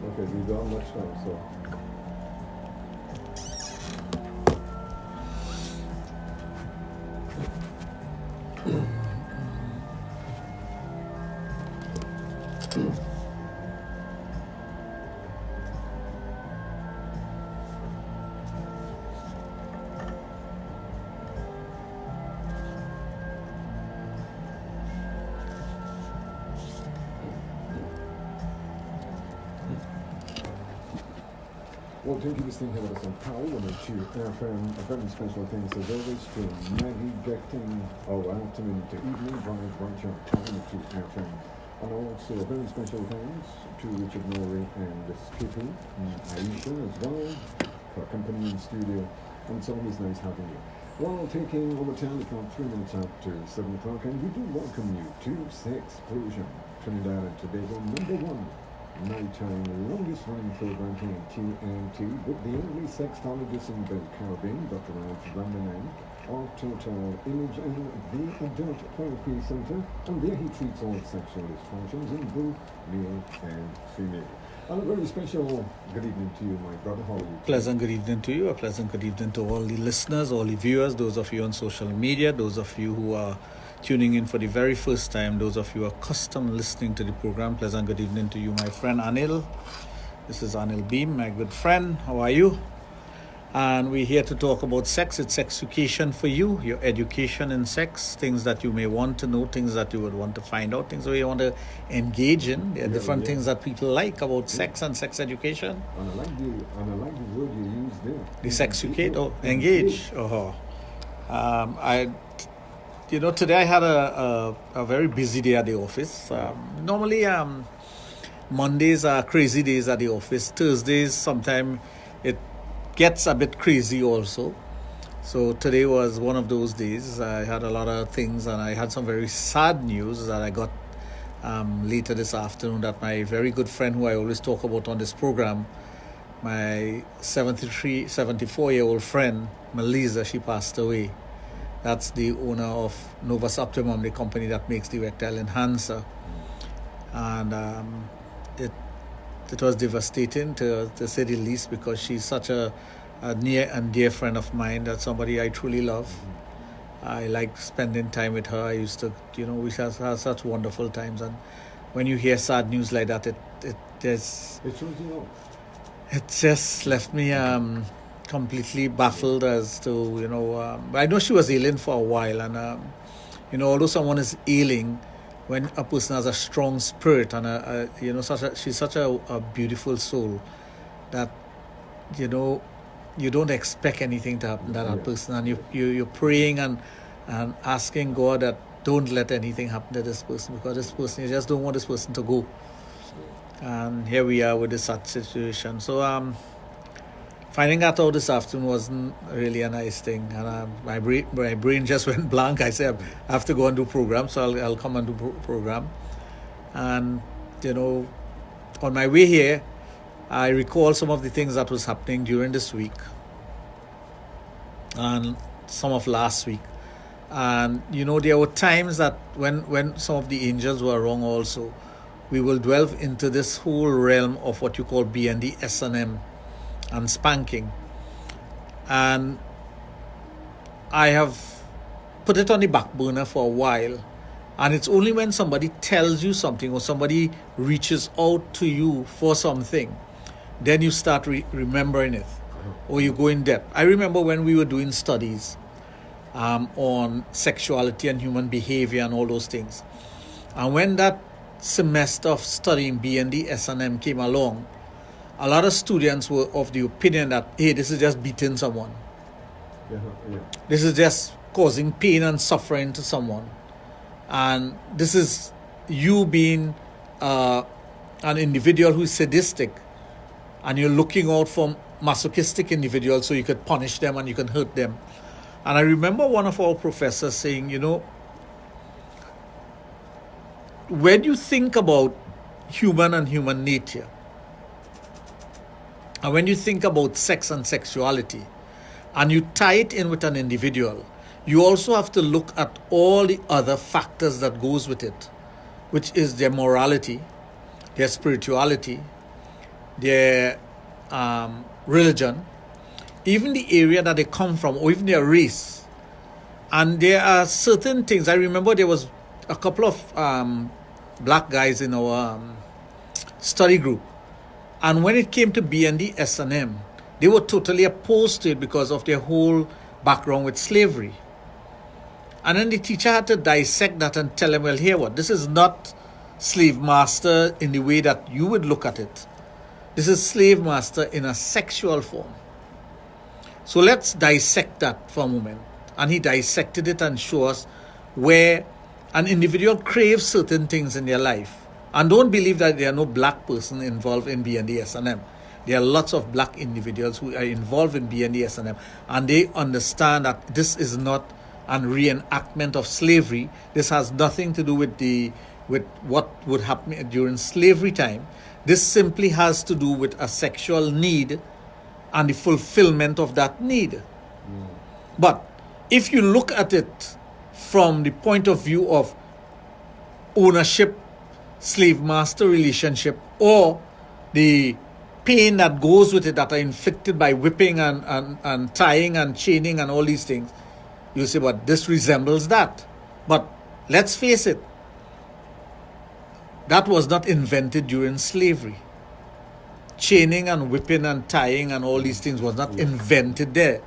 Okay, we don't have much time, so. Well, thank you for staying here with us on Power 102 FM. A very special thanks as always to Maggie Decton, our afternoon to evening drive right here on Power 102 FM. And also a very special thanks to Richard Norrie and Skippy and Aisha as well for accompanying in studio. And it's always nice having you. Well, taking over time, it's about 3 minutes after 7 o'clock, and we do welcome you to Sexplosion, Trinidad and Tobago #1 nighttime longest running program here in TNT with the only sexologist in the Caribbean, Dr. Raj, running of Total Image and the Adult Therapy Center, and there he treats all sexual dysfunctions in both male and female. And a very special good evening to you, my brother. How are you? Pleasant good evening to you. A pleasant good evening to all the listeners, all the viewers, those of you on social media, those of you who are tuning in for the very first time, those of you who are accustomed listening to the program. Pleasant good evening to you, my friend Anil. This is Anil Beam, my good friend. How are you? And we're here to talk about sex. It's sex education for you, your education in sex, things that you may want to know, things that you would want to find out, things that you want to engage in. There are different things that people like about sex and sex education. And I like the word you used there. The sex educate or engage. Today I had a very busy day at the office. Normally, Mondays are crazy days at the office. Thursdays, sometimes it gets a bit crazy also. So today was one of those days. I had a lot of things, and I had some very sad news that I got later this afternoon, that my very good friend who I always talk about on this program, my 74-year-old friend, Melissa, she passed away. That's the owner of Novus Optimum, the company that makes the erectile enhancer. And it was devastating to say the least, because she's such a near and dear friend of mine, that somebody I truly love. I like spending time with her. I used to, we had such wonderful times. And when you hear sad news like that, it just left me completely baffled as to, I know she was ailing for a while, and although someone is ailing, when a person has a strong spirit and she's such a beautiful soul, that you don't expect anything to happen to that person, and you're praying and asking God that don't let anything happen to this person, because this person, you just don't want this person to go. And here we are with this such situation. So finding that out this afternoon wasn't really a nice thing, and my brain just went blank. I said I have to go and do program, so I'll come and do program. And on my way here, I recall some of the things that was happening during this week and some of last week. And there were times that when some of the angels were wrong also, we will delve into this whole realm of what you call BDSM and spanking. And I have put it on the back burner for a while, and it's only when somebody tells you something or somebody reaches out to you for something, then you start remembering it, or you go in depth. I remember when we were doing studies on sexuality and human behavior and all those things, and when that semester of studying BDSM came along, a lot of students were of the opinion that, hey, this is just beating someone. This is just causing pain and suffering to someone. And this is you being an individual who is sadistic, and you're looking out for masochistic individuals so you could punish them and you can hurt them. And I remember one of our professors saying, when you think about human and human nature, and when you think about sex and sexuality, and you tie it in with an individual, you also have to look at all the other factors that goes with it, which is their morality, their spirituality, their religion, even the area that they come from, or even their race. And there are certain things. I remember there was a couple of black guys in our study group. And when it came to BND S&M, they were totally opposed to it because of their whole background with slavery. And then the teacher had to dissect that and tell them, well, here what? This is not slave master in the way that you would look at it. This is slave master in a sexual form. So let's dissect that for a moment. And he dissected it and showed us where an individual craves certain things in their life. And don't believe that there are no black person involved in BND S&M. There are lots of black individuals who are involved in BND S&M, and they understand that this is not a reenactment of slavery. This has nothing to do with what would happen during slavery time. This simply has to do with a sexual need and the fulfillment of that need. But if you look at it from the point of view of ownership, slave master relationship, or the pain that goes with it that are inflicted by whipping and tying and chaining and all these things, you say, but this resembles that. But let's face it, that was not invented during slavery. Chaining and whipping and tying and all these things was not invented there.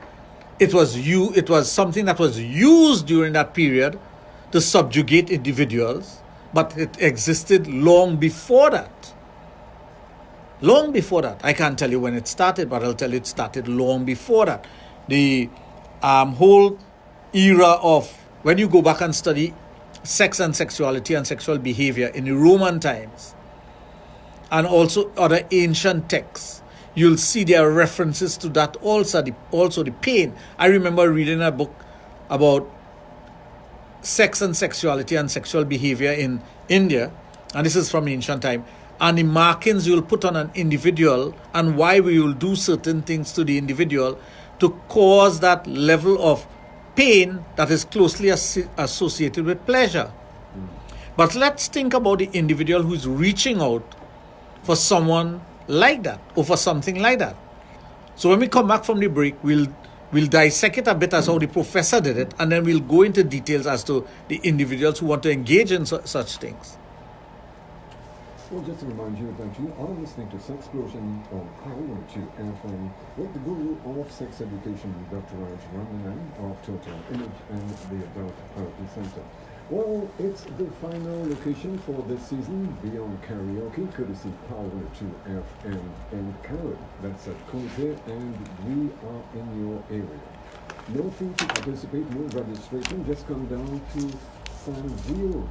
It was something that was used during that period to subjugate individuals, but it existed long before that. Long before that. I can't tell you when it started, but I'll tell you it started long before that. The whole era of, when you go back and study sex and sexuality and sexual behavior in the Roman times, and also other ancient texts, you'll see there are references to that also the pain. I remember reading a book about sex and sexuality and sexual behavior in India, and this is from ancient time, and the markings you'll put on an individual and why we will do certain things to the individual to cause that level of pain that is closely associated with pleasure. But let's think about the individual who's reaching out for someone like that, or for something like that. So when we come back from the break, we'll dissect it a bit as how the professor did it, and then we'll go into details as to the individuals who want to engage in such things. Well, just to remind you that you are listening to Sexplosion on Power to FM with the guru of sex education, Dr. Raj of Total Image and the Adult Therapy Center. Well, it's the final location for this season, Beyond Karaoke, courtesy Power to FM in Carrot. That's at Cote, and we are in your area. No fee to participate, no registration, just come down to San Gio's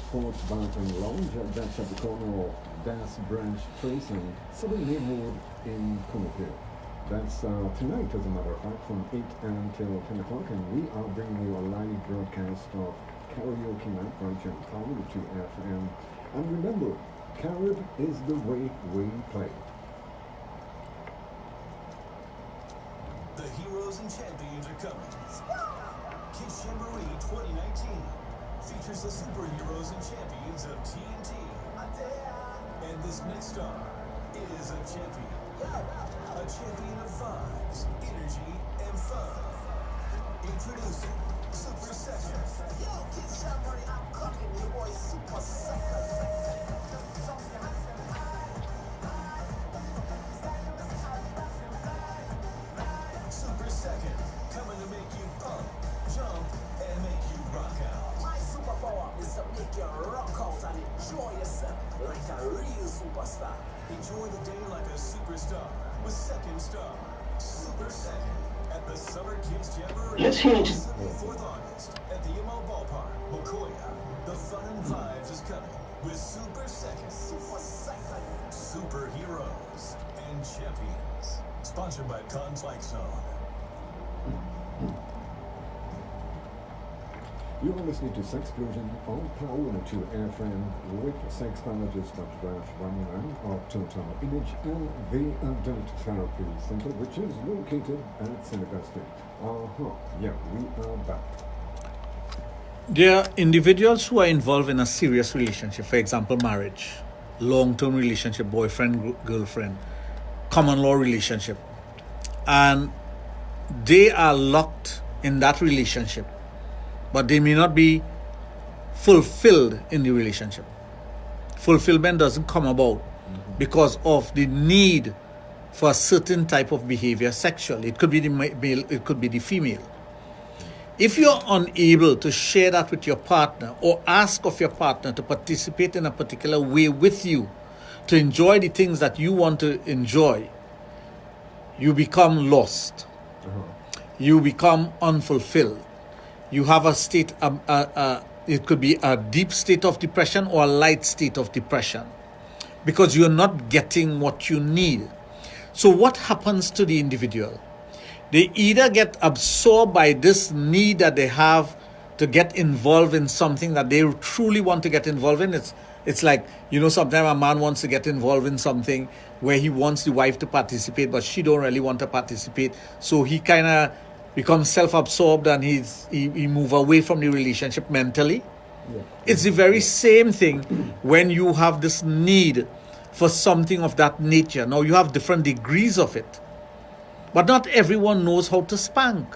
Sports Bar and Lounge. That's at the corner of Das Branch Trace and Southern Neighborhood in Cote. That's tonight, as a matter of fact, from 8 until 10 o'clock, and we are bringing you a live broadcast of Karaoke Night right here on Power to FM. And remember, Carrot is the way we play. The heroes and champions are coming. Kids Jamboree 2019 features the superheroes and champions of TNT. And this next star is a champion. A champion of vibes, energy, and fun. Introducing Super Session. Yo, Kids Jamboree, I'm cooking your boy Super Second. Super Second, coming to make you pump, jump, and make you rock out. My superpower is to make you rock out and enjoy yourself like a real superstar. Enjoy the day like a superstar with Second Star. Super Second at the Summer Kids Jamboree. Let's hear it. 4th August at the ML Ballpark, Mokoya. The fun and vibes is coming with Super Second. Super Second. Superheroes and champions. Sponsored by Conflict Zone. You are listening to Sexplosion on Power to FM with Sexologist Dr. Raj of Total Image and the Adult Therapy Center, which is located at St. Augustine. Yeah, we are back. There are individuals who are involved in a serious relationship, for example, marriage, long-term relationship, boyfriend, girlfriend, common law relationship, and they are locked in that relationship, but they may not be fulfilled in the relationship. Fulfillment doesn't come about because of the need for a certain type of behavior sexually. It could be the male, it could be the female. If you're unable to share that with your partner or ask of your partner to participate in a particular way with you, to enjoy the things that you want to enjoy, you become lost. You become unfulfilled. You have a state, it could be a deep state of depression or a light state of depression because you're not getting what you need. So what happens to the individual? They either get absorbed by this need that they have to get involved in something that they truly want to get involved in. It's like, sometimes a man wants to get involved in something where he wants the wife to participate, but she don't really want to participate. So he kind of becomes self-absorbed and he move away from the relationship mentally. Yeah. It's the very same thing when you have this need for something of that nature. Now you have different degrees of it. But not everyone knows how to spank.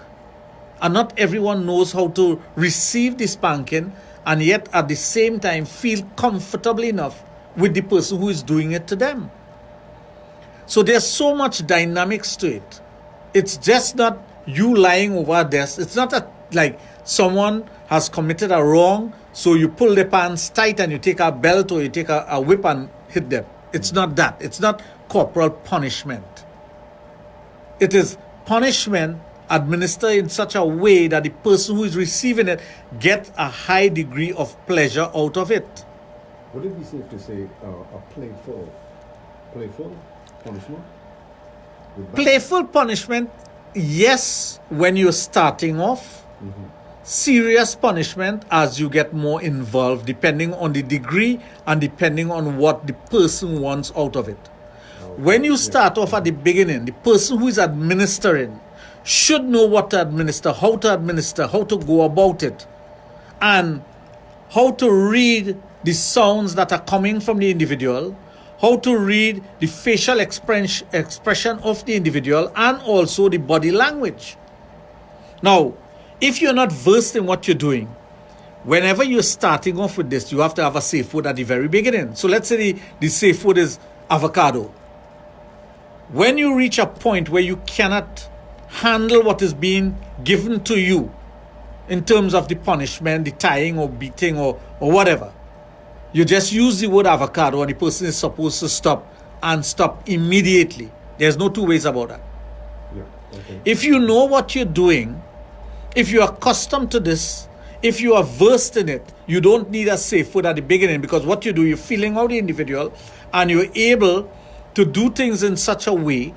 And not everyone knows how to receive the spanking and yet at the same time feel comfortable enough with the person who is doing it to them. So there's so much dynamics to it. It's just not you lying over a desk. It's not like someone has committed a wrong, so you pull their pants tight and you take a belt or you take a whip and hit them. It's not that. It's not corporal punishment. It is punishment administered in such a way that the person who is receiving it gets a high degree of pleasure out of it. Would it be safe to say a playful punishment? Playful punishment, yes, when you're starting off. Serious punishment as you get more involved, depending on the degree and depending on what the person wants out of it. When you start off at the beginning, the person who is administering should know what to administer, how to go about it, and how to read the sounds that are coming from the individual, how to read the facial expression of the individual, and also the body language. Now, if you're not versed in what you're doing, whenever you're starting off with this, you have to have a safe word at the very beginning. So let's say the safe word is avocado. When you reach a point where you cannot handle what is being given to you in terms of the punishment, the tying or beating or whatever, you just use the word avocado and the person is supposed to stop and stop immediately. There's no two ways about that. Yeah, okay. If you know what you're doing, if you are accustomed to this, if you are versed in it, you don't need a safe word at the beginning, because what you do, you're feeling out the individual and you're able to do things in such a way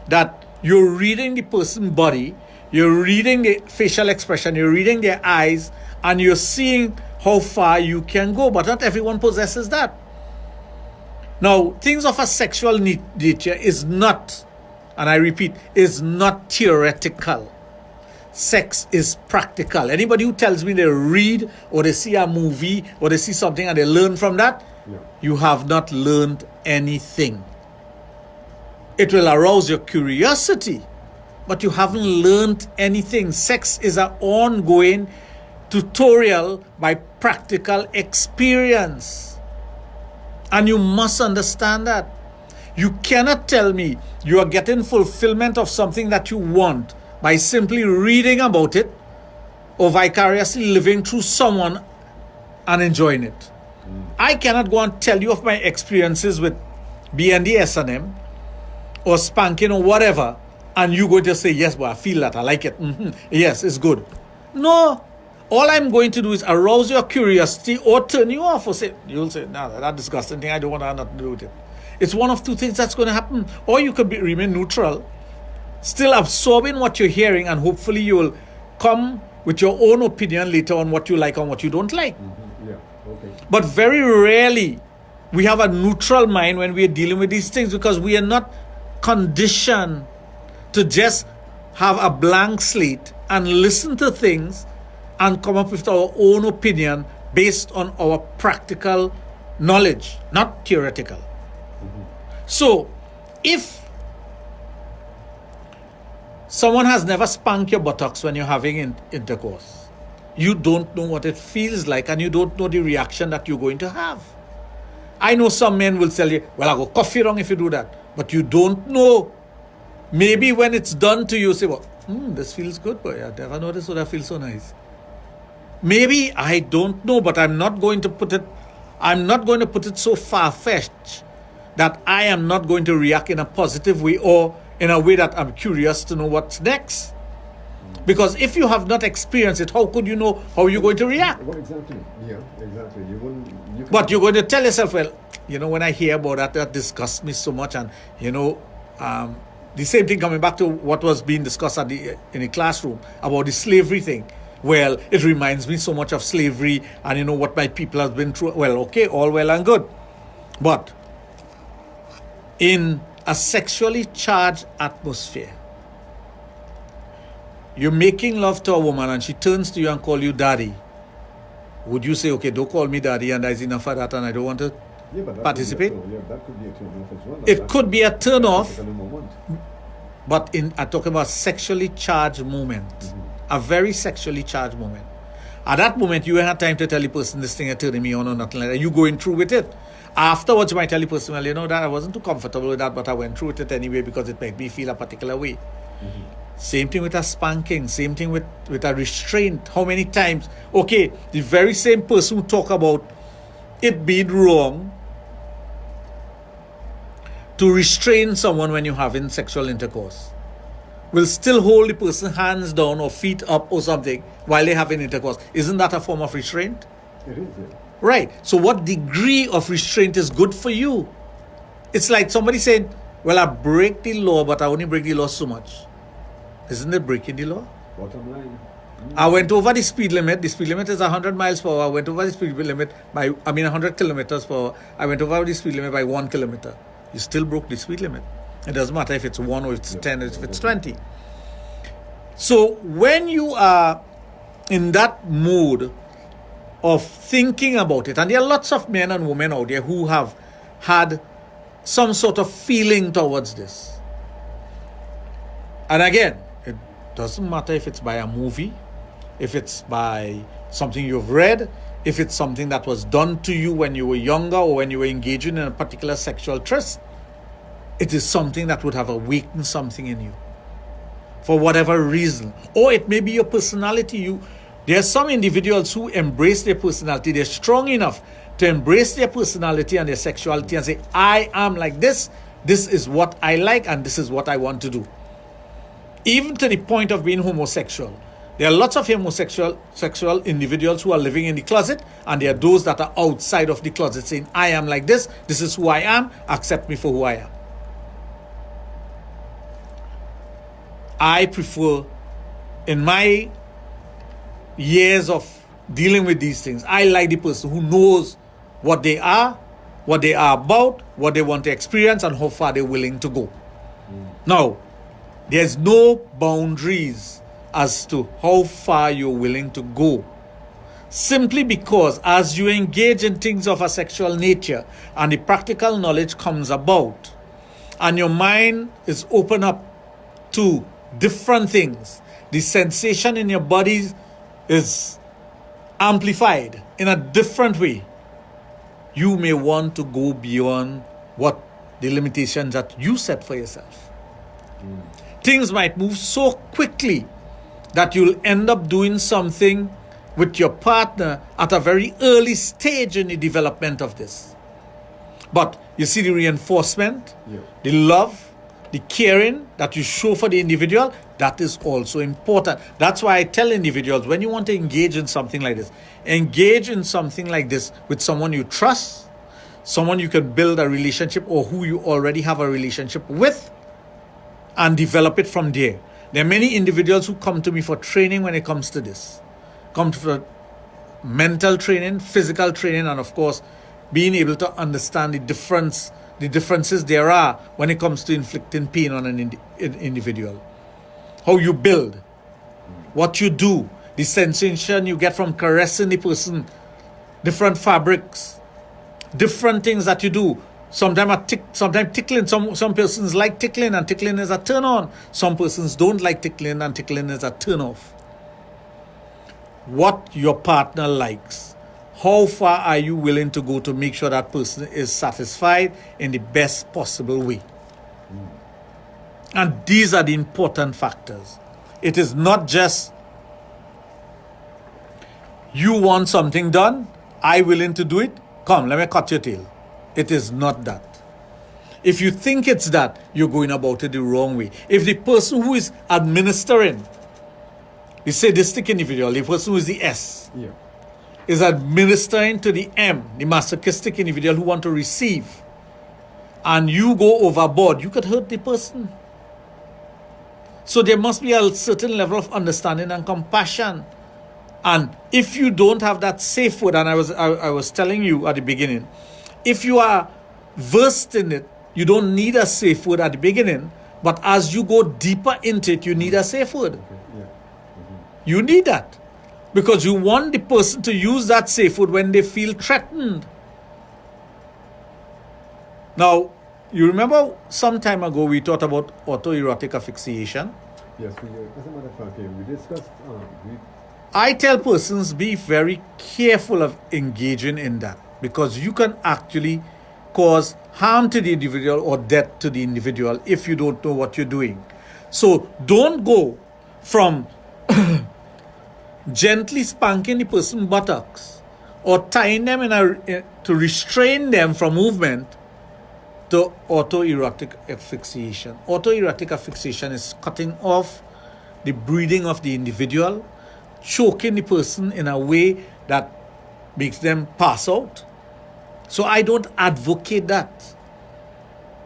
that you're reading the person's body, you're reading the facial expression, you're reading their eyes, and you're seeing how far you can go. But not everyone possesses that. Now, things of a sexual nature is not, and I repeat, is not theoretical. Sex is practical. Anybody who tells me they read or they see a movie or they see something and they learn from that, you have not learned anything. It will arouse your curiosity, but you haven't learned anything. Sex is an ongoing tutorial by practical experience. And you must understand that. You cannot tell me you are getting fulfillment of something that you want by simply reading about it or vicariously living through someone and enjoying it. I cannot go and tell you of my experiences with BND S&M or spanking or whatever, and you go to say, yes, but I feel that, I like it. Yes, it's good. No. All I'm going to do is arouse your curiosity or turn you off, or say, you'll say, no, that disgusting thing, I don't want to have nothing to do with it. It's one of two things that's going to happen. Or you could remain neutral, still absorbing what you're hearing, and hopefully you will come with your own opinion later on what you like and what you don't like. Yeah, okay. But very rarely we have a neutral mind when we are dealing with these things, because we are not conditioned to just have a blank slate and listen to things and come up with our own opinion based on our practical knowledge, not theoretical. So if Someone has never spanked your buttocks when you're having intercourse. You don't know what it feels like, and you don't know the reaction that you're going to have. I know some men will tell you, well, I'll go coffee wrong if you do that. But you don't know. Maybe when it's done to you, you say, well, this feels good, boy. I never noticed that feels so nice. Maybe, I don't know, but I'm not going to put it so far-fetched that I am not going to react in a positive way or in a way that I'm curious to know what's next. Because if you have not experienced it, how could you know how you're going to react? Well, exactly. Yeah, exactly. But you're going to tell yourself, well, when I hear about that disgusts me so much. And, the same thing coming back to what was being discussed in the classroom about the slavery thing. Well, it reminds me so much of slavery and what my people have been through. Well, okay, all well and good. But in a sexually charged atmosphere, you're making love to a woman and she turns to you and calls you daddy. Would you say, okay, don't call me daddy and there's enough of that and I don't want to participate? That could be a turn off as well. It could be a turn off, moment. but I'm talking about sexually charged moment. A very sexually charged moment. At that moment, you ain't had time to tell the person this thing is turning me on or nothing like that. You going through with it. Afterwards, you might tell the person, well, that I wasn't too comfortable with that, but I went through with it anyway because it made me feel a particular way. Same thing with a spanking. Same thing with a restraint. How many times? Okay, the very same person who talk about it being wrong to restrain someone when you're having sexual intercourse will still hold the person's hands down or feet up or something while they're having intercourse. Isn't that a form of restraint? It is, yeah. Right. So what degree of restraint is good for you? It's like somebody saying, well, I break the law, but I only break the law so much. Isn't it breaking the law? Bottom line. I went over the speed limit. The speed limit is 100 miles per hour. I went over the speed limit by 100 kilometers per hour. I went over the speed limit by 1 kilometer. You still broke the speed limit. It doesn't matter if it's 1 or it's 10 or if it's 20. So when you are in that mood of thinking about it, and there are lots of men and women out there who have had some sort of feeling towards this. And again, it doesn't matter if it's by a movie, if it's by something you've read, if it's something that was done to you when you were younger or when you were engaging in a particular sexual tryst. It is something that would have awakened something in you for whatever reason. Or it may be your personality. There are some individuals who embrace their personality. They're strong enough to embrace their personality and their sexuality and say, I am like this. This is what I like and this is what I want to do. Even to the point of being homosexual. There are lots of sexual individuals who are living in the closet, and there are those that are outside of the closet saying, I am like this. This is who I am. Accept me for who I am. I prefer, in my years of dealing with these things, I like the person who knows what they are about, what they want to experience, and how far they're willing to go. Now, there's no boundaries as to how far you're willing to go. Simply because as you engage in things of a sexual nature and the practical knowledge comes about and your mind is open up to different things, the sensation in your body is amplified in a different way. You may want to go beyond what the limitations that you set for yourself. Things might move so quickly that you'll end up doing something with your partner at a very early stage in the development of this. But you see the reinforcement, the love, the caring that you show for the individual, that is also important. That's why I tell individuals, when you want to engage in something like this, engage in something like this with someone you trust, someone you can build a relationship or who you already have a relationship with, and develop it from there. There are many individuals who come to me for training when it comes to this. Come for mental training, physical training, and of course, being able to understand the differences there are when it comes to inflicting pain on an individual. How you build, what you do, the sensation you get from caressing the person, different fabrics, different things that you do. Sometimes tickling. Some persons like tickling, and tickling is a turn on. Some persons don't like tickling, and tickling is a turn off. What your partner likes. How far are you willing to go to make sure that person is satisfied in the best possible way? And these are the important factors. It is not just you want something done, I willing to do it, come, let me cut your tail. It is not that. If you think it's that, you're going about it the wrong way. If the person who is administering, the sadistic individual, the person who is the S, Yeah. is administering to the M, the masochistic individual who want to receive, and you go overboard, you could hurt the person. So there must be a certain level of understanding and compassion. And if you don't have that safe word, and I was telling you at the beginning, if you are versed in it, you don't need a safe word at the beginning, but as you go deeper into it, you need a safe word. Okay. Yeah. You need that. Because you want the person to use that safe word when they feel threatened. Now, you remember some time ago we talked about autoerotic asphyxiation? Yes, we as a matter of fact, we discussed, I tell persons be very careful of engaging in that, because you can actually cause harm to the individual or death to the individual if you don't know what you're doing. So don't go from gently spanking the person's buttocks or tying them to restrain them from movement to autoerotic asphyxiation. Autoerotic asphyxiation is cutting off the breathing of the individual, choking the person in a way that makes them pass out. So I don't advocate that,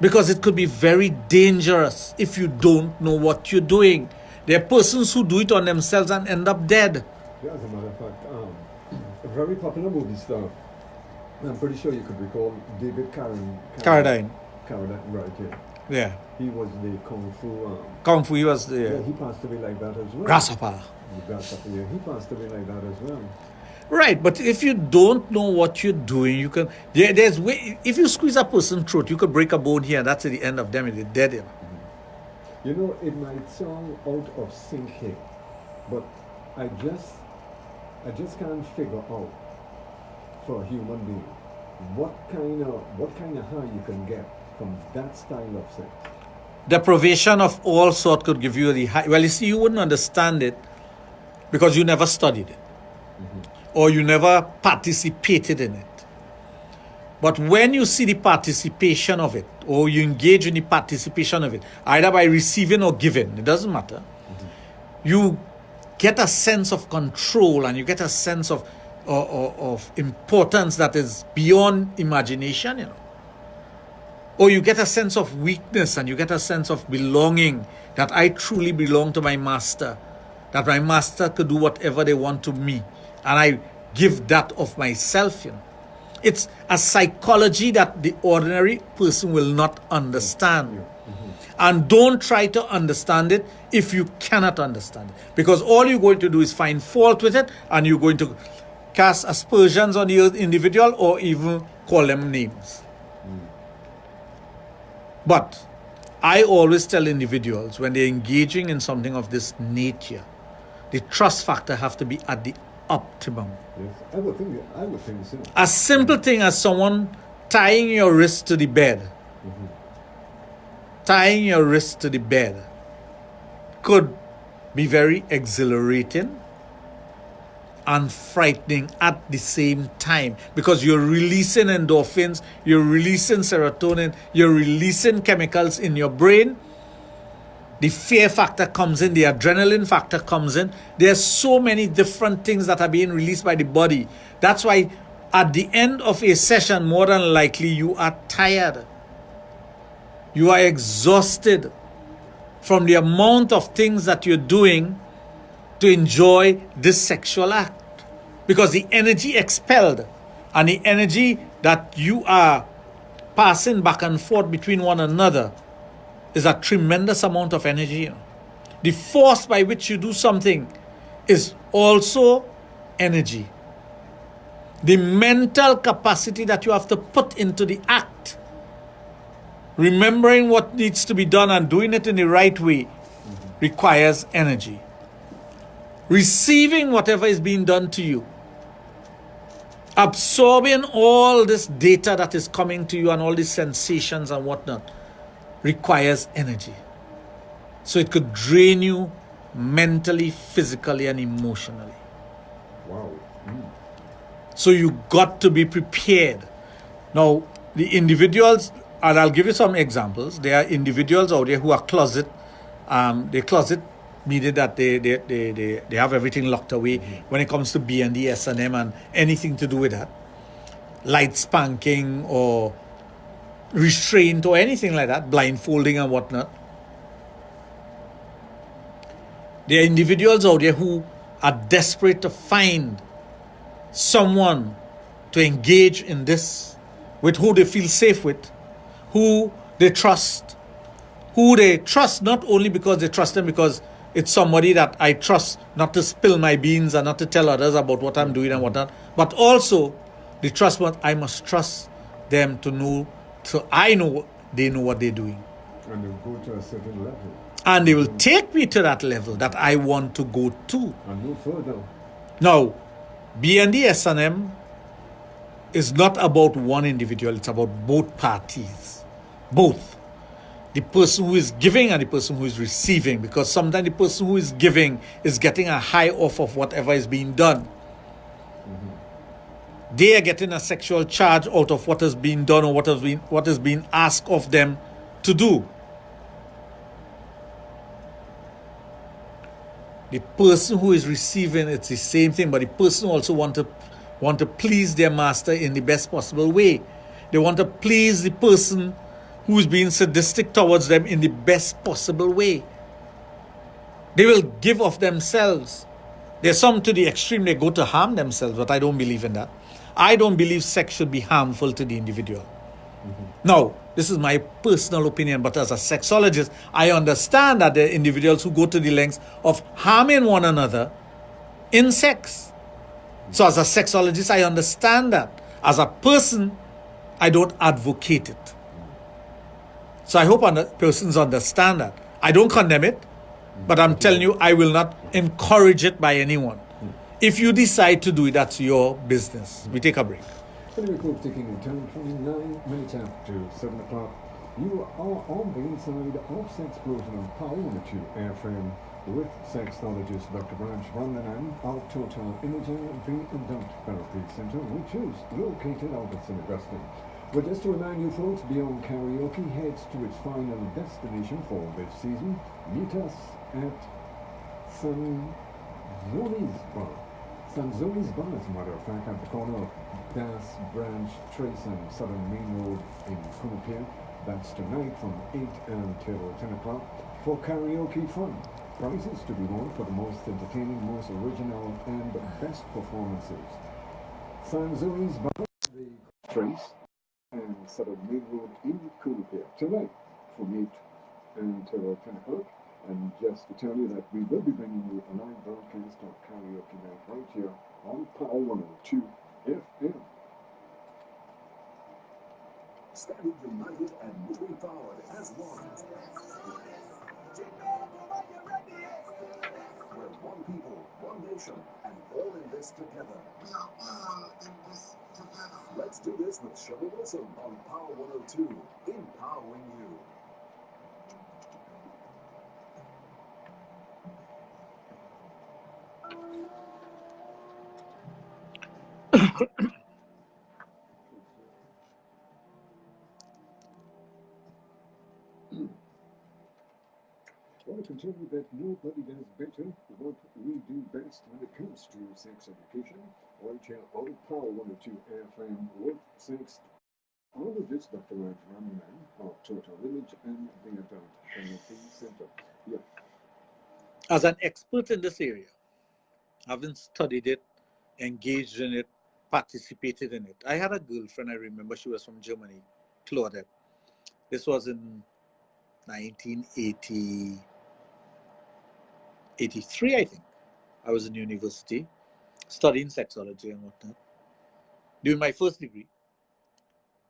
because it could be very dangerous if you don't know what you're doing. There are persons who do it on themselves and end up dead. yeah, as a matter of fact, a very popular movie star, I'm pretty sure you could recall David Carradine. Carradine, right, yeah. Yeah. He was the Kung Fu, Kung Fu, he was yeah, the he passed away like that as well. grasshopper. The grasshopper, yeah, he passed away like that as well. Right, but if you don't know what you're doing, you can. There's way. If you squeeze a person's throat, you could break a bone here, and that's the end of them. They're dead. You know? You know, it might sound out of sync here, but I just can't figure out for a human being what kind of high you can get from that style of sex. Deprivation of all sort could give you the high. Well, you see, you wouldn't understand it because you never studied it, or you never participated in it. But when you see the participation of it, or you engage in the participation of it, either by receiving or giving, it doesn't matter, you get a sense of control, and you get a sense of importance that is beyond imagination, you know. Or you get a sense of weakness, and you get a sense of belonging, that I truly belong to my master, that my master could do whatever they want to me, and I give that of myself, you know. It's a psychology that the ordinary person will not understand. And don't try to understand it if you cannot understand it. Because all you're going to do is find fault with it, and you're going to cast aspersions on the individual, or even call them names. But I always tell individuals, when they're engaging in something of this nature, the trust factor have to be at the optimum. Yes, I would think so. A simple thing as someone tying your wrist to the bed, tying your wrist to the bed could be very exhilarating and frightening at the same time, because you're releasing endorphins, you're releasing serotonin, you're releasing chemicals in your brain. The fear factor comes in, the adrenaline factor comes in. There's so many different things that are being released by the body. That's why at the end of a session, more than likely, you are tired. You are exhausted from the amount of things that you're doing to enjoy this sexual act. Because the energy expelled and the energy that you are passing back and forth between one another is a tremendous amount of energy. The force by which you do something is also energy. The mental capacity that you have to put into the act Remembering what needs to be done and doing it in the right way requires energy. Receiving whatever is being done to you, absorbing all this data that is coming to you and all these sensations and whatnot requires energy. So it could drain you mentally, physically, and emotionally. Wow. So you got to be prepared. Now, the individuals, and I'll give you some examples. There are individuals out there who are closet. They closet meaning that they have everything locked away when it comes to B&D, S&M, and anything to do with that. Light spanking or restraint or anything like that, blindfolding and whatnot. There are individuals out there who are desperate to find someone to engage in this, with who they feel safe with, who they trust not only because they trust them because it's somebody that I trust not to spill my beans and not to tell others about what I'm doing and whatnot, but also they trust what I must trust them to know, so I know they know what they're doing. And they go to a certain level. And they will take me to that level that I want to go to. And no further. Now, B&D S&M is not about one individual, it's about both parties. Both. The person who is giving and the person who is receiving, because sometimes the person who is giving is getting a high off of whatever is being done. They are getting a sexual charge out of what is being done or what is being asked of them to do. The person who is receiving, it's the same thing, but the person also want to please their master in the best possible way. They want to please the person who is being sadistic towards them in the best possible way. They will give of themselves. There's some to the extreme, they go to harm themselves, but I don't believe in that. I don't believe sex should be harmful to the individual. Now, this is my personal opinion, but as a sexologist, I understand that there are individuals who go to the lengths of harming one another in sex. So as a sexologist, I understand that. As a person, I don't advocate it. So I hope persons understand that. I don't condemn it, but I'm telling you, I will not encourage it by anyone. If you decide to do it, that's your business. We take a break. Anyway, folks, taking in time, 29 minutes after 7 o'clock, you are on the inside of Sexplosion on Power 102 FM with Sexologist Dr. Raj and our Total Imaging Adult Therapy Center, which is located out of St. Augustine. But just to remind you folks, Beyond Karaoke heads to its final destination for this season. Meet us at Sanzoli's Bar. Sanzoli's Bar, as a matter of fact, at the corner of Das Branch Trace and Southern Main Road in Quinnipiac. That's tonight from 8 until 10 o'clock for karaoke fun. Prizes to be won for the most entertaining, most original, and the best performances. Sanzoli's Bar, the Trace and Southern Main Road in Quinnipiac tonight from 8 until 10 o'clock. And just to tell you that we will be bringing you a live broadcast of Karaoke Night right here on Power 102 FM. Standing united and moving forward as one. We're one people, one nation, and all in this together. We are all in this together. Let's do this with Shirley Wilson on Power 102, empowering you. I want to continue that nobody does better what we do best when it comes to sex education. Right here on Power 102 FM with Sexologist Dr. Raj of Total Image and the Adult Therapy Center. Yeah. As an expert in this area, having studied it, engaged in it, participated in it. I had a girlfriend, I remember she was from Germany, Claudette. This was in 1983, I think. I was in university, studying sexology and whatnot. Doing my first degree,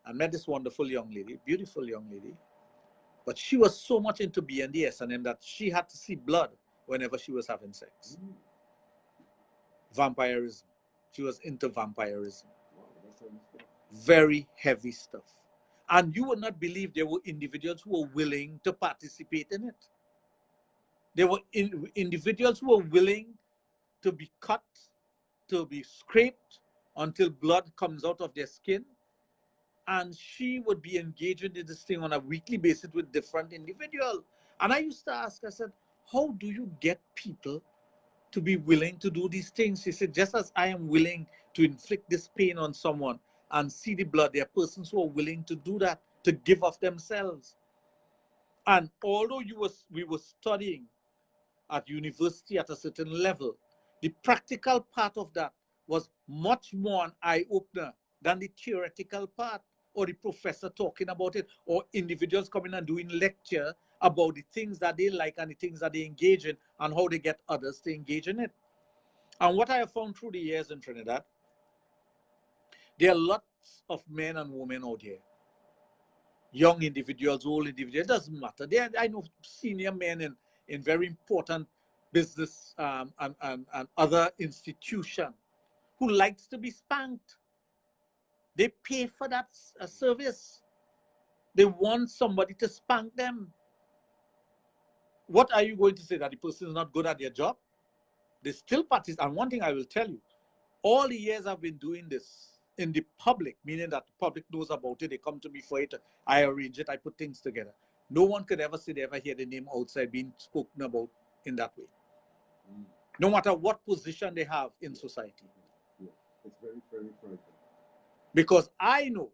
I met this wonderful young lady, beautiful young lady. But she was so much into B&D S&M that she had to see blood whenever she was having sex. Vampirism. She was into vampirism. Very heavy stuff. And you would not believe there were individuals who were willing to participate in it. There were individuals who were willing to be cut, to be scraped until blood comes out of their skin. And she would be engaging in this thing on a weekly basis with different individuals. And I used to ask, I said, how do you get people to be willing to do these things? She said, just as I am willing to inflict this pain on someone and see the blood, there are persons who are willing to do that, to give of themselves. And although we were studying at university at a certain level, the practical part of that was much more an eye-opener than the theoretical part, or the professor talking about it, or individuals coming and doing lecture about the things that they like and the things that they engage in and how they get others to engage in it. And what I have found through the years in Trinidad, there are lots of men and women out here, young individuals, old individuals, it doesn't matter. I know senior men in very important business and other institutions who likes to be spanked. They pay for that service. They want somebody to spank them. What are you going to say? That the person is not good at their job? They still participate. And one thing I will tell you, all the years I've been doing this in the public, meaning that the public knows about it, they come to me for it, I arrange it, I put things together. No one could ever say they ever hear the name outside being spoken about in that way. No matter what position they have in society. Yeah. It's very, very frightening. Because I know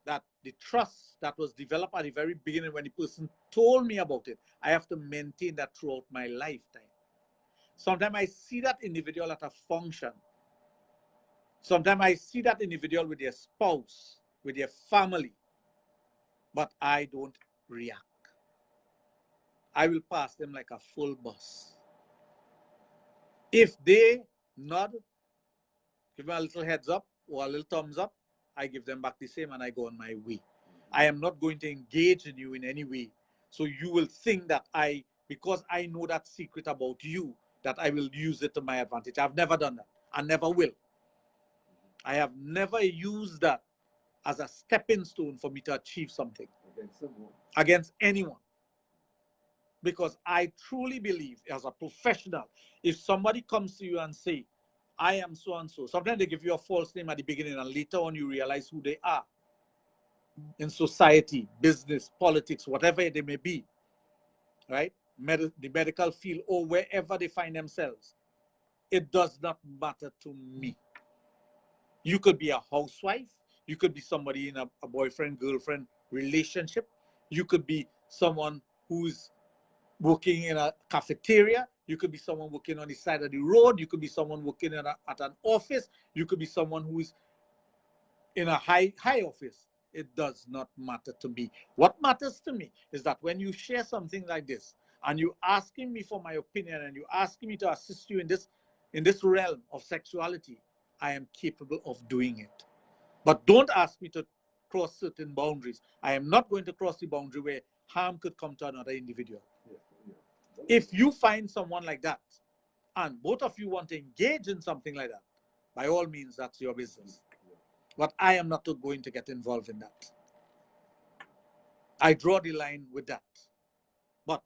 that the trust that was developed at the very beginning when the person told me about it, I have to maintain that throughout my lifetime. Sometimes I see that individual at a function. Sometimes I see that individual with their spouse, with their family, but I don't react. I will pass them like a full bus. If they nod, give me a little heads up or a little thumbs up, I give them back the same and I go on my way. I am not going to engage in you in any way. So you will think that because I know that secret about you, that I will use it to my advantage. I've never done that. I never will. I have never used that as a stepping stone for me to achieve something. Against someone. Against anyone. Because I truly believe as a professional, if somebody comes to you and say, I am so-and-so, sometimes they give you a false name at the beginning and later on you realize who they are. In society, business, politics, whatever they may be, right? The medical field or wherever they find themselves. It does not matter to me. You could be a housewife. You could be somebody in a boyfriend, girlfriend relationship. You could be someone who's working in a cafeteria. You could be someone working on the side of the road. You could be someone working at an office. You could be someone who is in a high office. It does not matter to me. What matters to me is that when you share something like this and you're asking me for my opinion and you're asking me to assist you in this realm of sexuality, I am capable of doing it. But don't ask me to cross certain boundaries. I am not going to cross the boundary where harm could come to another individual. If you find someone like that and both of you want to engage in something like that, by all means, that's your business. But I am not going to get involved in that. I draw the line with that. But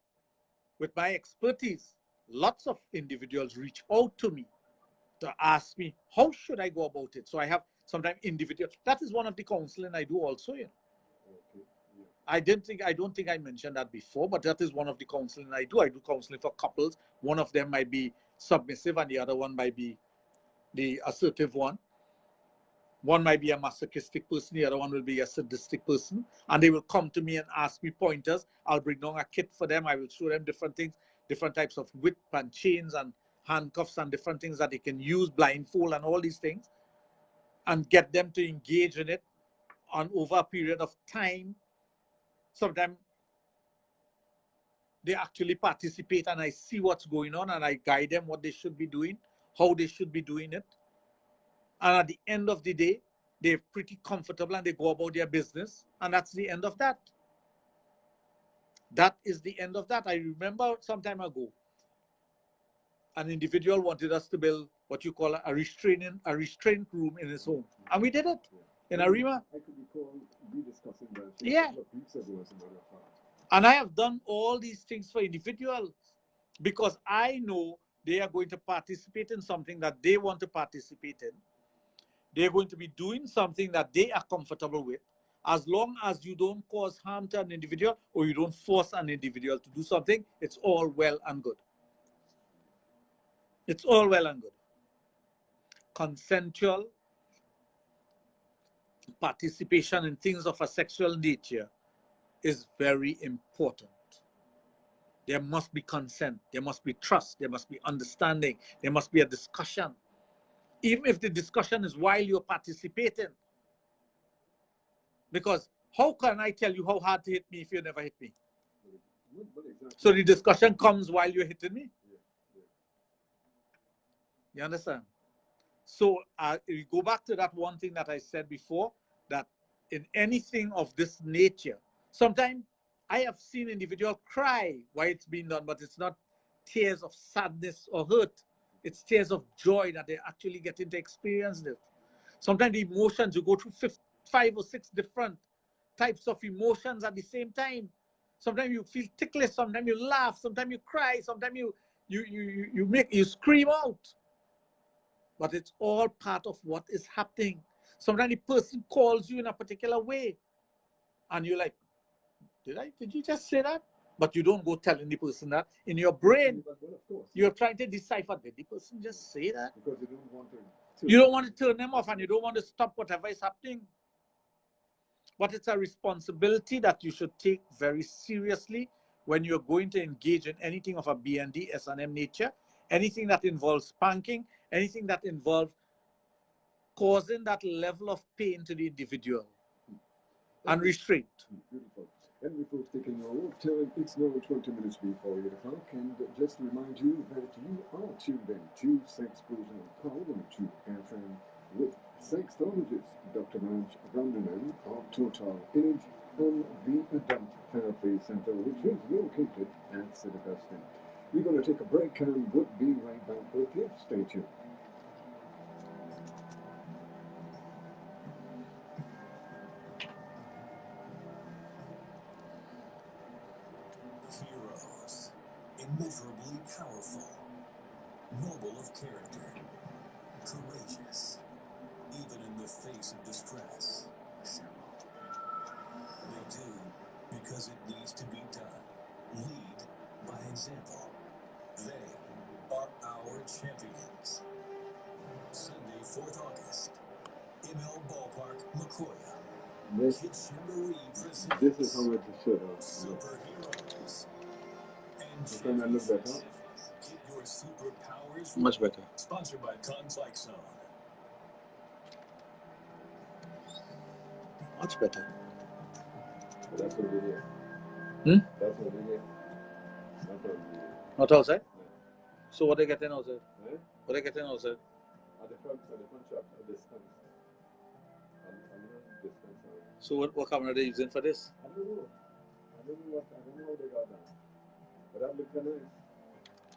with my expertise, lots of individuals reach out to me to ask me, how should I go about it? So I have sometimes individuals. That is one of the counseling I do also. You know. I don't think I mentioned that before, but that is one of the counseling I do. I do counseling for couples. One of them might be submissive and the other one might be the assertive one. One might be a masochistic person, the other one will be a sadistic person. And they will come to me and ask me pointers. I'll bring down a kit for them. I will show them different things, different types of whip and chains and handcuffs and different things that they can use, blindfold and all these things, and get them to engage in it on over a period of time. Sometimes they actually participate and I see what's going on and I guide them what they should be doing, how they should be doing it. And at the end of the day, they're pretty comfortable and they go about their business. And that's the end of that. That is the end of that. I remember some time ago, an individual wanted us to build what you call a restraint room in his home, and we did it in Arima. I could recall we discussing that Yeah. a couple of weeks ago, as a matter of fact. And I have done all these things for individuals because I know they are going to participate in something that they want to participate in. They're going to be doing something that they are comfortable with. As long as you don't cause harm to an individual or you don't force an individual to do something, it's all well and good. It's all well and good. Consensual participation in things of a sexual nature is very important. There must be consent, there must be trust, there must be understanding, there must be a discussion. Even if the discussion is while you're participating. Because how can I tell you how hard to hit me if you never hit me? Exactly. So the discussion comes while you're hitting me. Yeah. You understand? So we go back to that one thing that I said before, that in anything of this nature, sometimes I have seen individuals cry while it's being done, but it's not tears of sadness or hurt. It's tears of joy that they're actually getting to experience it. Sometimes the emotions, you go through 5 or 6 different types of emotions at the same time. Sometimes you feel ticklish, sometimes you laugh, sometimes you cry, sometimes you scream out. But it's all part of what is happening. Sometimes the person calls you in a particular way, and you're like, did you just say that? But you don't go telling the person that. In your brain, Well, of course. you're trying to decipher, did the person just say that? Because you don't want to. You don't want to turn them off, and you don't want to stop whatever is happening. But it's a responsibility that you should take very seriously when you're going to engage in anything of a BND, S&M nature, anything that involves spanking, anything that involves causing that level of pain to the individual and restraint. Beautiful. And before taking your time, it's now 20 minutes before 8 o'clock, and just to remind you that you are tuned in to Sexplosion Power to FM with Sexologist Dr. Raj of Total Image from the Adult Therapy Center, which is located at St. Augustine. We're going to take a break and we'll be right back with you. Stay tuned. Heroes, immeasurably powerful, noble of character, courageous, even in the face of distress. They do because it needs to be done. Lead by example. They are our champions. Sunday, 4th August, ML Ballpark, McCoya. This is how it should have. Superheroes and Can I look that up? Get your superpowers. Much better. Sponsored by Conflict Zone. Much better. That's what we did. That's what we did. That's what we did. Not outside? No. So what are they getting outside? Eh? What are they getting outside? At the front shop, at the distance. So what camera are they using for this? I don't know. I don't know how they got that. But that looked nice.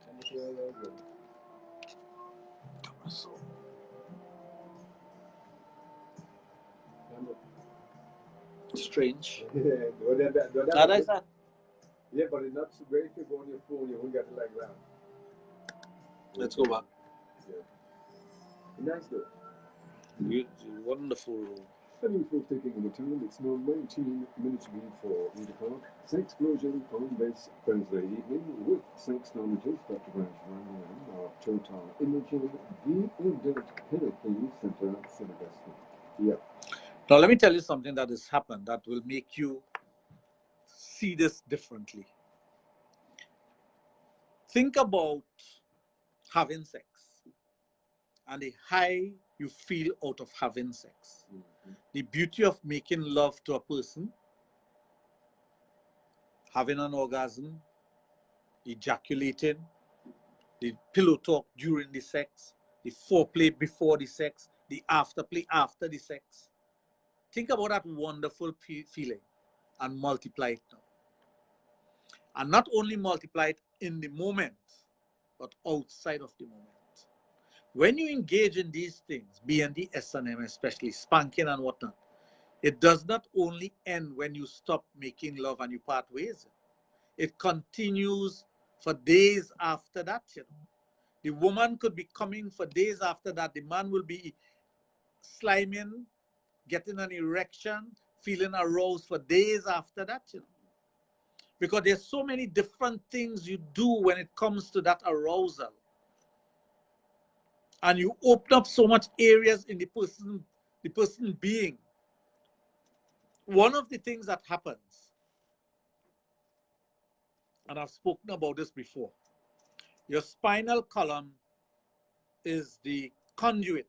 How much are they good? Strange. Yeah, How is that? yeah, but it's not so great if you go on your phone, you won't get it like that. Let's go back. Yeah. Nice though. Wonderful. And before taking over time, it's now 19 minutes before 8 o'clock. Sexplosion on this Thursday evening with sexologist Dr. Raj of Total Imaging, the Adult Therapy Center, St. Augustine. Yeah. Now let me tell you something that has happened that will make you see this differently. Think about having sex and the high you feel out of having sex. The beauty of making love to a person, having an orgasm, ejaculating, the pillow talk during the sex, the foreplay before the sex, the afterplay after the sex. Think about that wonderful feeling and multiply it now. And not only multiply it in the moment, but outside of the moment. When you engage in these things, B&D, S&M, especially spanking and whatnot, it does not only end when you stop making love and you part ways. It continues for days after that, you know. The woman could be coming for days after that. The man will be sliming, getting an erection, feeling aroused for days after that, you know. Because there's so many different things you do when it comes to that arousal. And you open up so much areas in the person being. One of the things that happens, and I've spoken about this before, your spinal column is the conduit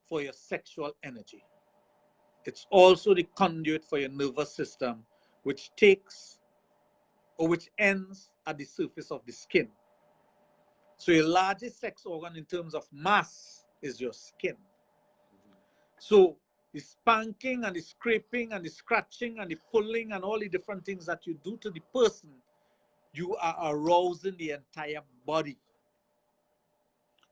for your sexual energy. It's also the conduit for your nervous system, which takes or which ends at the surface of the skin. So your largest sex organ in terms of mass is your skin. So the spanking and the scraping and the scratching and the pulling and all the different things that you do to the person, you are arousing the entire body.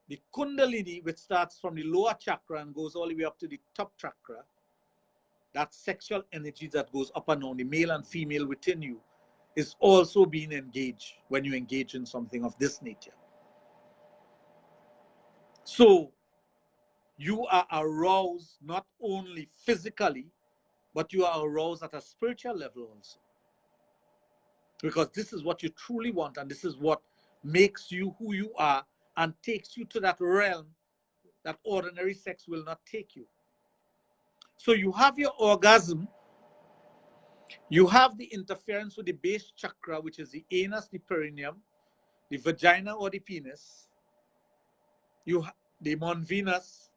The Kundalini, which starts from the lower chakra and goes all the way up to the top chakra, that sexual energy that goes up and down, the male and female within you, is also being engaged when you engage in something of this nature. So you are aroused not only physically, but you are aroused at a spiritual level also. Because this is what you truly want, and this is what makes you who you are and takes you to that realm that ordinary sex will not take you. So you have your orgasm, you have the interference with the base chakra, which is the anus, the perineum, the vagina or the penis, the mons venous,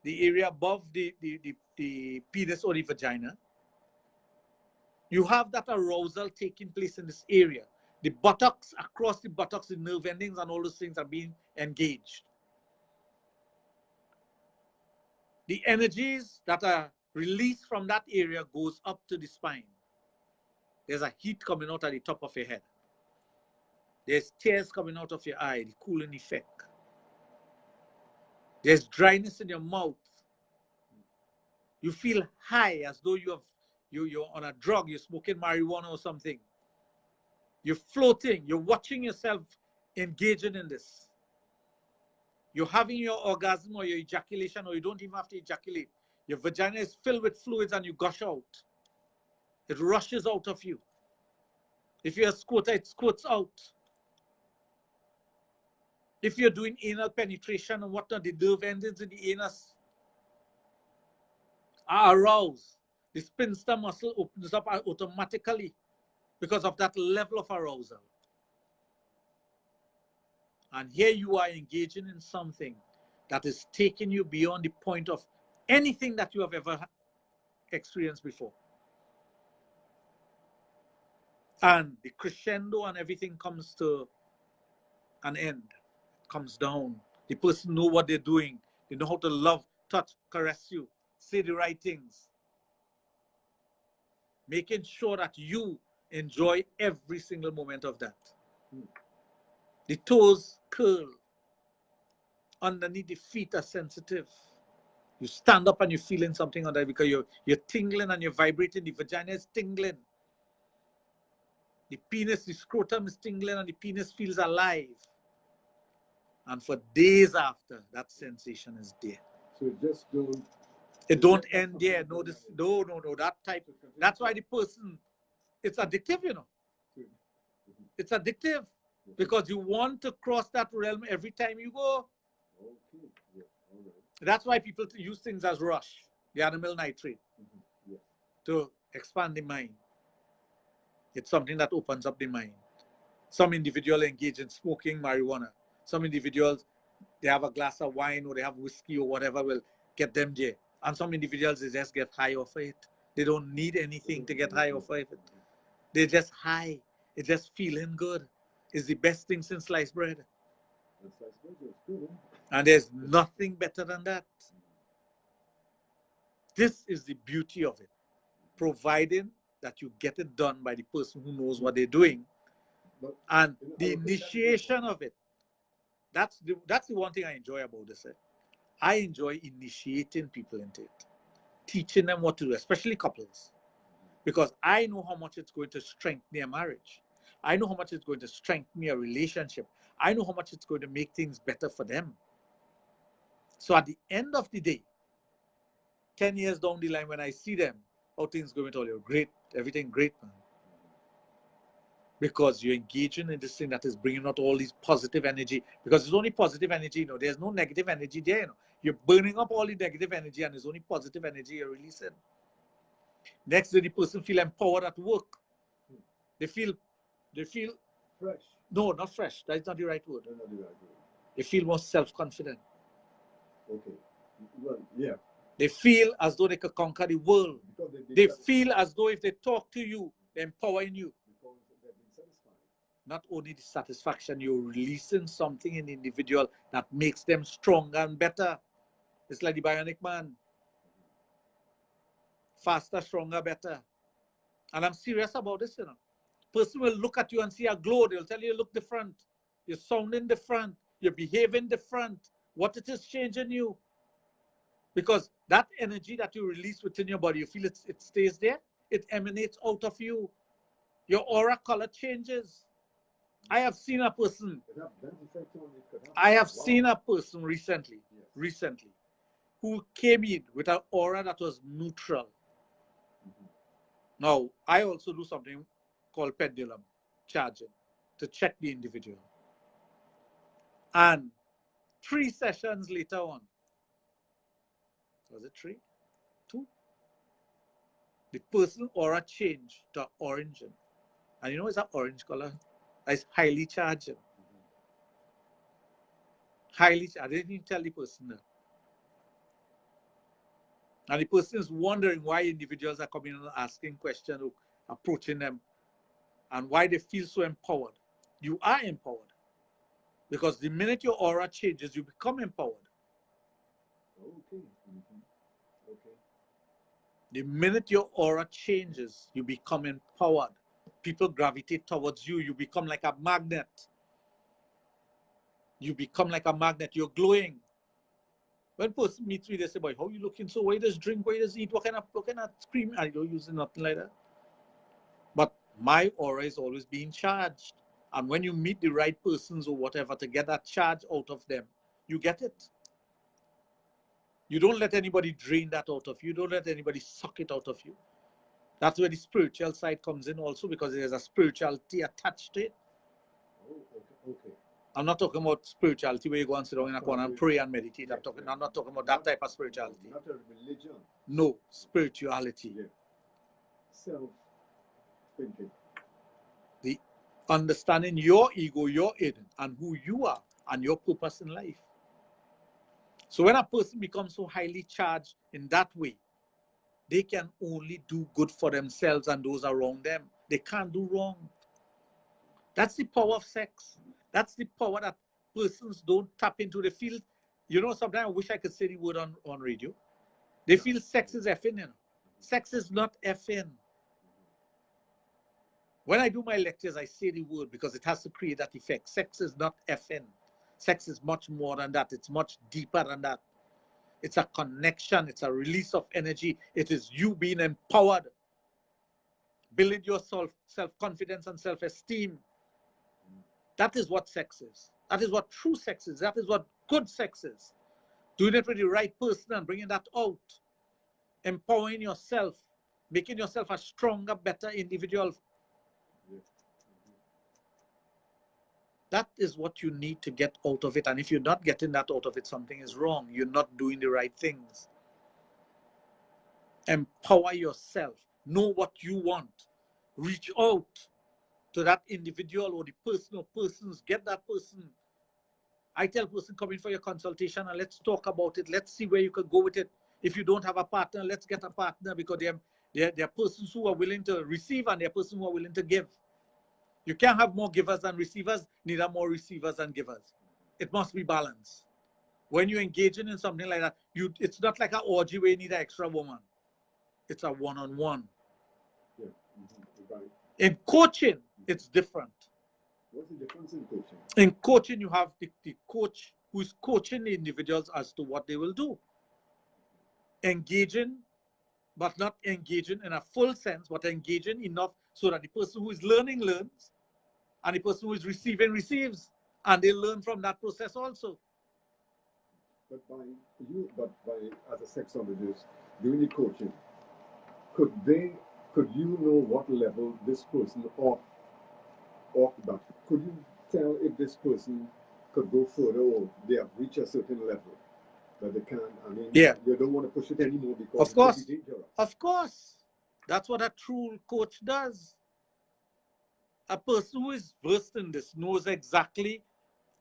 the area above the penis or the vagina. You have that arousal taking place in this area. The buttocks, across the buttocks, the nerve endings and all those things are being engaged. The energies that are released from that area goes up to the spine. There's a heat coming out at the top of your head. There's tears coming out of your eye, the cooling effect. There's dryness in your mouth. You feel high as though you're on a drug, you're smoking marijuana or something. You're floating, you're watching yourself engaging in this. You're having your orgasm or your ejaculation, or you don't even have to ejaculate. Your vagina is filled with fluids and you gush out. It rushes out of you. If you're a squirter, it squirts out. If you're doing anal penetration and whatnot, the nerve endings in the anus are aroused. The sphincter muscle opens up automatically because of that level of arousal. And here you are engaging in something that is taking you beyond the point of anything that you have ever experienced before. And the crescendo and everything comes to an end, comes down. The person knows what they're doing. They know how to love, touch, caress you, say the right things. Making sure that you enjoy every single moment of that. The toes curl. Underneath the feet are sensitive. You stand up and you're feeling something on that because you're tingling and you're vibrating. The vagina is tingling. The penis, the scrotum is tingling and the penis feels alive. And for days after, that sensation is there. So it don't end there. No, that type. That's why the person, it's addictive, you know. It's addictive because you want to cross that realm every time you go. Okay. Yeah. All right. That's why people use things as rush, the animal nitrate, to expand the mind. It's something that opens up the mind. Some individuals engage in smoking marijuana. Some individuals, they have a glass of wine or they have whiskey or whatever will get them there. And some individuals, they just get high off of it. They don't need anything to get high off of it. They're just high. It's just feeling good. It's the best thing since sliced bread. And there's nothing better than that. This is the beauty of it. Providing that you get it done by the person who knows what they're doing. But, And you know, I the would think that's initiation of it, that's the one thing I enjoy about this. I enjoy initiating people into it, teaching them what to do, especially couples, because I know how much it's going to strengthen their marriage. I know how much it's going to strengthen their relationship. I know how much it's going to make things better for them. So at the end of the day, 10 years down the line, when I see them, how things going to you, great, everything great, man. Because you're engaging in this thing that is bringing out all these positive energy. Because it's only positive energy, there's no negative energy there, You're burning up all the negative energy and there's only positive energy you're releasing. Next day, the person feel empowered at work. They feel fresh. No, not fresh. That's not the right word. That's not the right word. They feel more self-confident. Okay. Well, yeah. They feel as though they could conquer the world. Because They feel as though if they talk to you, they're empowering you. Because they've been satisfied. Not only the satisfaction, you're releasing something in the individual that makes them stronger and better. It's like the bionic man. Faster, stronger, better. And I'm serious about this, Person will look at you and see a glow. They'll tell you look different. You're sounding different. You're behaving different. What it is changing you. Because that energy that you release within your body, you feel it stays there. It emanates out of you. Your aura color changes. I have seen a person. I have seen a person recently, who came in with an aura that was neutral. Now, I also do something called pendulum charging to check the individual. And 3 sessions later on, was it 3? 2? The person aura changed to orange. And you know it's an orange color? It's highly charged. Highly charged. I didn't even tell the person that. And the person is wondering why individuals are coming and asking questions, or approaching them, and why they feel so empowered. You are empowered. Because the minute your aura changes, you become empowered. Okay. Okay. The minute your aura changes, you become empowered. People gravitate towards you. You become like a magnet. You become like a magnet. You're glowing. When person meets me, they say, boy, how you looking so? Why does drink? Why does eat? What kind of cream? I don't use nothing like that. But my aura is always being charged. And when you meet the right persons or whatever to get that charge out of them, you get it. You don't let anybody drain that out of you. You don't let anybody suck it out of you. That's where the spiritual side comes in also, because there's a spirituality attached to it. Oh, okay. I'm not talking about spirituality where you go and sit down in a corner and pray and meditate. Yes, I'm not talking about that type of spirituality. Not a religion. No, spirituality. Yeah. Self-thinking. The understanding your ego, your id, and who you are, and your purpose in life. So when a person becomes so highly charged in that way, they can only do good for themselves and those around them. They can't do wrong. That's the power of sex. That's the power that persons don't tap into. They feel, sometimes I wish I could say the word on radio. They feel sex is effing. Sex is not effing. When I do my lectures, I say the word because it has to create that effect. Sex is not effing. Sex is much more than that. It's much deeper than that. It's a connection. It's a release of energy. It is you being empowered. Building your self-confidence and self-esteem. That is what sex is. That is what true sex is. That is what good sex is. Doing it with the right person and bringing that out. Empowering yourself. Making yourself a stronger, better individual. That is what you need to get out of it. And if you're not getting that out of it, something is wrong. You're not doing the right things. Empower yourself. Know what you want. Reach out to that individual or the person or persons. Get that person. I tell person, come in for your consultation and let's talk about it. Let's see where you could go with it. If you don't have a partner, let's get a partner, because there are persons who are willing to receive and there are persons who are willing to give. You can't have more givers than receivers, neither more receivers than givers. It must be balanced. When you're engaging in something like that, it's not like an orgy where you need an extra woman. It's a one-on-one. Yeah. Right. In coaching, it's different. What's the difference in coaching? In coaching, you have the coach who is coaching the individuals as to what they will do. Engaging, but not engaging in a full sense, but engaging enough so that the person who is learning learns, and the person who is receiving receives, and they learn from that process also. But by as a sexologist doing the coaching, could you know what level this person off that? Could you tell if this person could go further or they have reached a certain level that they can? I mean, Yeah. you don't want to push it anymore because Of it course. could be dangerous. Of course. That's what a true coach does. A person who is versed in this knows exactly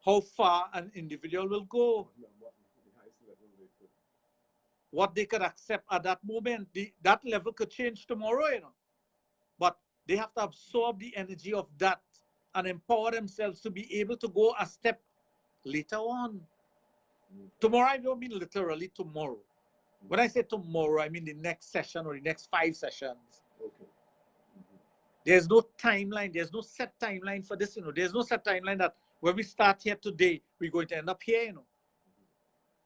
how far an individual will go, What the highest level they could. what they could accept at that moment. That level could change tomorrow, But they have to absorb the energy of that and empower themselves to be able to go a step later on. Tomorrow, I don't mean literally tomorrow. When I say tomorrow, I mean the next session or the next 5 sessions. Okay. There's no timeline. There's no set timeline for this, There's no set timeline that when we start here today, we're going to end up here,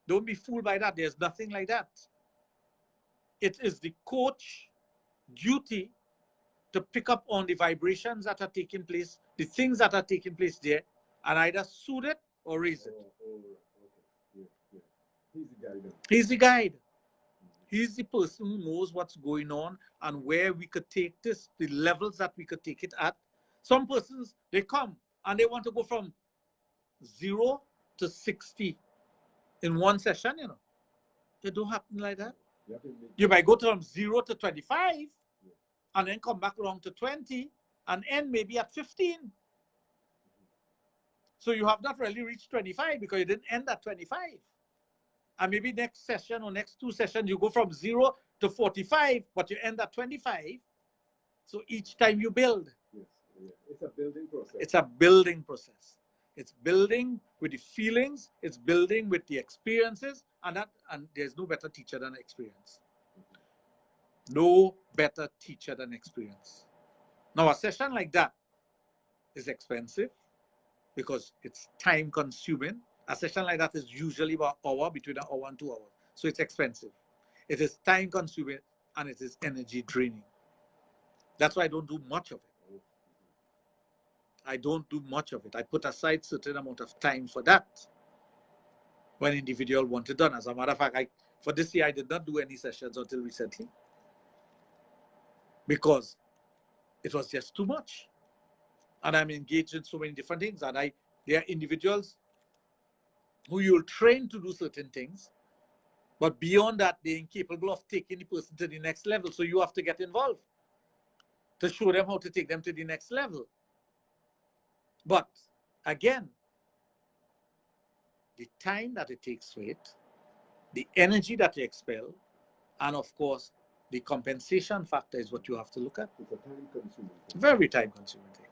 Don't be fooled by that. There's nothing like that. It is the coach duty to pick up on the vibrations that are taking place, the things that are taking place there, and either soothe it or raise it. Okay. Yeah. He's the guide. He's the guide. He's the person who knows what's going on and where we could take this, the levels that we could take it at. Some persons, they come and they want to go from 0 to 60 in one session, It don't happen like that. You might go from 0 to 25 and then come back around to 20 and end maybe at 15. So you have not really reached 25 because you didn't end at 25. And maybe next session or next 2 sessions, you go from 0 to 45, but you end at 25. So each time you build. Yes. It's a building process. It's a building process. It's building with the feelings. It's building with the experiences. And there's no better teacher than experience. No better teacher than experience. Now, a session like that is expensive because it's time consuming. A session like that is usually about an hour, between an hour and 2 hours. So it's expensive. It is time consuming and it is energy draining. That's why I don't do much of it. I don't do much of it. I put aside certain amount of time for that when individual want it done. As a matter of fact, for this year, I did not do any sessions until recently because it was just too much. And I'm engaged in so many different things. And there are individuals who you'll train to do certain things, but beyond that, they're incapable of taking the person to the next level. So you have to get involved to show them how to take them to the next level. But again, the time that it takes for it, the energy that you expel, and of course, the compensation factor is what you have to look at. It's a time-consuming thing. Very time-consuming thing.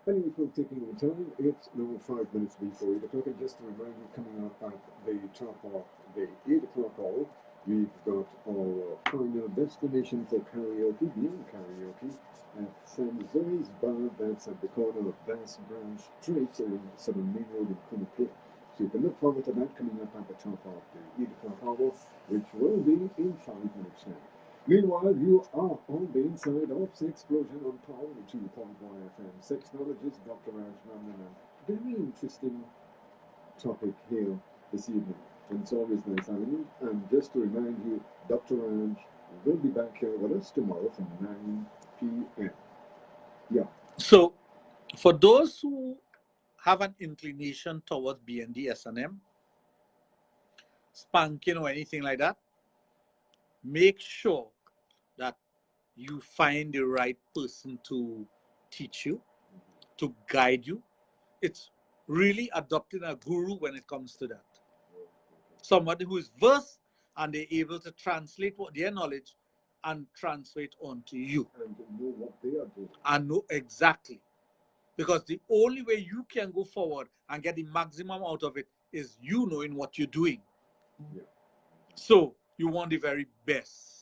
Anyway, folks, taking your time, it's now 5 minutes before 8 o'clock. And just to remind you, coming up at the top of the 8 o'clock hour, we've got our final destination for karaoke, being karaoke, at San Zoe's Bar. That's at the corner of Bass Branch Trace in Southern Main Road in Conopia. So you can look forward to that coming up at the top of the 8 o'clock hour, which will be in 5 minutes now. Meanwhile, you are on the inside of Sexplosion on Power 2.1 FM. Sexologist Dr. Raj running a very interesting topic here this evening. And it's always nice having you. And just to remind you, Dr. Raj will be back here with us tomorrow from 9 p.m. Yeah. So, for those who have an inclination towards BND, S&M, spanking or anything like that, make sure that you find the right person to teach you, to guide you. It's really adopting a guru when it comes to that. Somebody who is versed and they're able to translate their knowledge and transfer it onto you. And know what they are doing. And know exactly. Because the only way you can go forward and get the maximum out of it is you knowing what you're doing. Yeah. So you want the very best.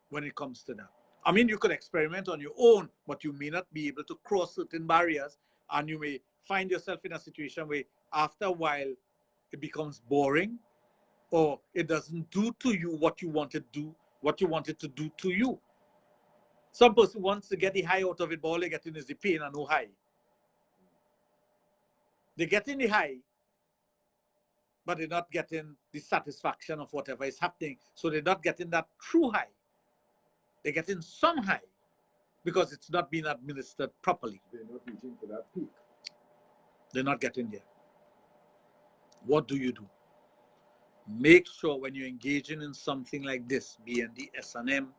when it comes to that. I mean, you could experiment on your own, but you may not be able to cross certain barriers, and you may find yourself in a situation where after a while it becomes boring, or it doesn't do to you what you wanted to do to you. Some person wants to get the high out of it, but all they're getting is the pain and no high. They're getting the high, but they're not getting the satisfaction of whatever is happening. So they're not getting that true high. They're getting some high because it's not being administered properly. They're not reaching for that peak. They're not getting there. What do you do? Make sure when you're engaging in something like this, BND, S&M,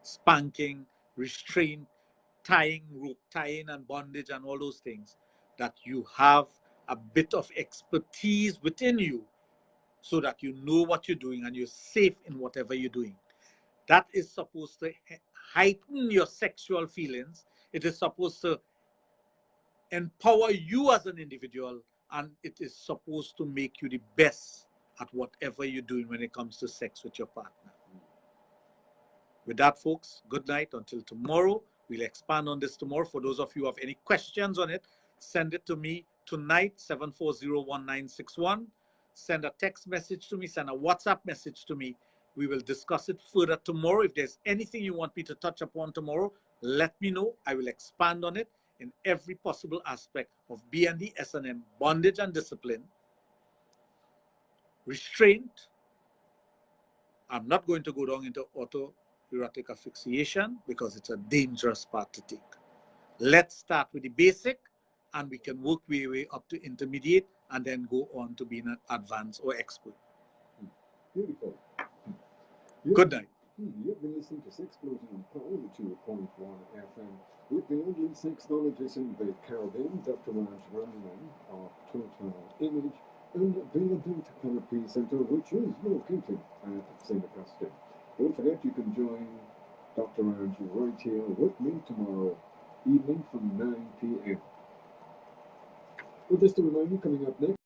spanking, restraint, tying, rope tying and bondage and all those things, that you have a bit of expertise within you so that you know what you're doing and you're safe in whatever you're doing. That is supposed to heighten your sexual feelings. It is supposed to empower you as an individual, and it is supposed to make you the best at whatever you're doing when it comes to sex with your partner. With that, folks, good night until tomorrow. We'll expand on this tomorrow. For those of you who have any questions on it, send it to me tonight, 740-1961. Send a text message to me, send a WhatsApp message to me. We will discuss it further tomorrow. If there's anything you want me to touch upon tomorrow, let me know. I will expand on it in every possible aspect of BND, S&M, bondage and discipline, restraint. I'm not going to go down into autoerotic asphyxiation because it's a dangerous path to take. Let's start with the basic, and we can work our way up to intermediate and then go on to being an advanced or expert. Beautiful. Good night. You've been listening to Sexplosion on Power 2.1 FM with the only sexologist in the Caribbean, Dr. Raj of Total Image and Availability Therapy Center, which is located at St. Augustine. Don't forget you can join Dr. Raj right here with me tomorrow evening from 9 p.m. Well, just a reminder, coming up next.